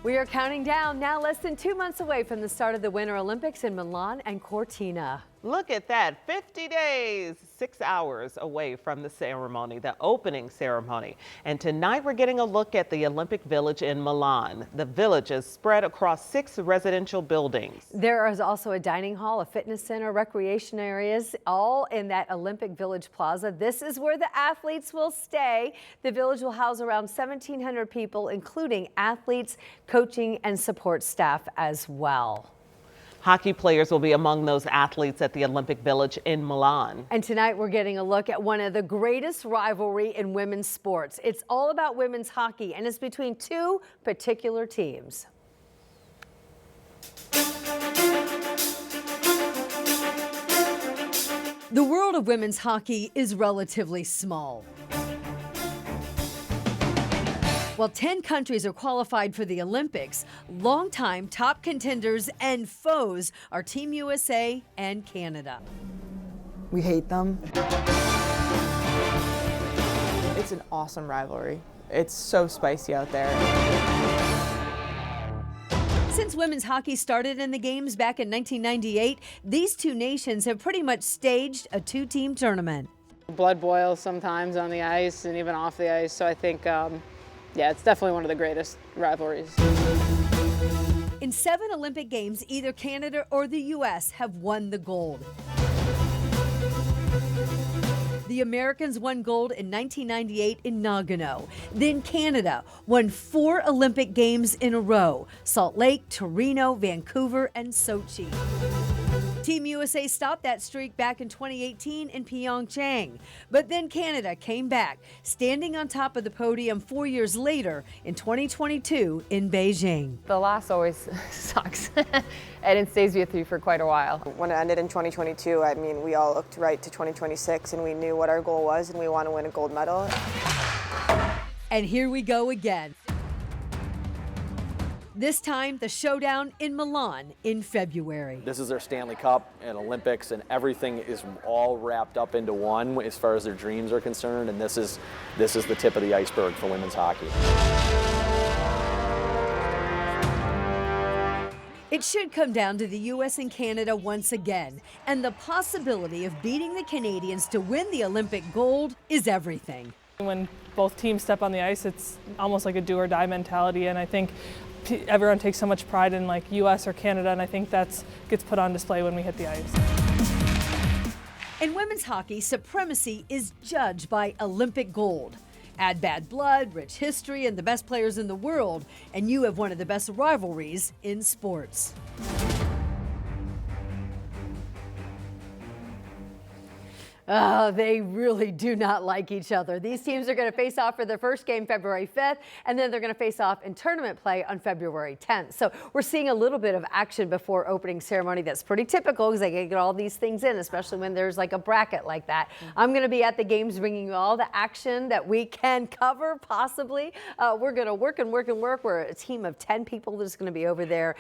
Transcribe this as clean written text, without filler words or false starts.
We are counting down, now less than 2 months away from the start of the Winter Olympics in Milan and Cortina. Look at that, 50 days, 6 hours away from the ceremony, the opening ceremony. And tonight we're getting a look at the Olympic Village in Milan. The village is spread across 6 residential buildings. There is also a dining hall, a fitness center, recreation areas, all in that Olympic Village Plaza. This is where the athletes will stay. The village will house around 1,700 people, including athletes, coaching, and support staff as well. Hockey players will be among those athletes at the Olympic Village in Milan. And tonight we're getting a look at one of the greatest rivalry in women's sports. It's all about women's hockey, and it's between 2 particular teams. The world of women's hockey is relatively small. While 10 countries are qualified for the Olympics, longtime top contenders and foes are Team USA and Canada. We hate them. It's an awesome rivalry. It's so spicy out there. Since women's hockey started in the games back in 1998, these two nations have pretty much staged a 2-team tournament. Blood boils sometimes on the ice and even off the ice, so I think yeah, it's definitely one of the greatest rivalries. In 7 Olympic Games, either Canada or the U.S. have won the gold. The Americans won gold in 1998 in Nagano. Then Canada won 4 Olympic Games in a row: Salt Lake, Torino, Vancouver, and Sochi. Team USA stopped that streak back in 2018 in Pyeongchang. But then Canada came back, standing on top of the podium 4 years later in 2022 in Beijing. The loss always sucks, and it stays with you for quite a while. When it ended in 2022, I mean, we all looked right to 2026, and we knew what our goal was, and we want to win a gold medal. And here we go again. This time, the showdown in Milan in February. This is their Stanley Cup and Olympics, and everything is all wrapped up into one as far as their dreams are concerned, and this is the tip of the iceberg for women's hockey. It should come down to the U.S. and Canada once again, and the possibility of beating the Canadians to win the Olympic gold is everything. When both teams step on the ice, it's almost like a do or die mentality, and I think everyone takes so much pride in like U.S. or Canada, and I think that gets put on display when we hit the ice. In women's hockey, supremacy is judged by Olympic gold. Add bad blood, rich history, and the best players in the world, and you have one of the best rivalries in sports. Oh, they really do not like each other. These teams are going to face off for their first game February 5th, and then they're going to face off in tournament play on February 10th. So we're seeing a little bit of action before opening ceremony. That's pretty typical because they get all these things in, especially when there's like a bracket like that. I'm going to be at the games bringing you all the action that we can cover, possibly. We're going to work and work and work. We're a team of 10 people that's going to be over there.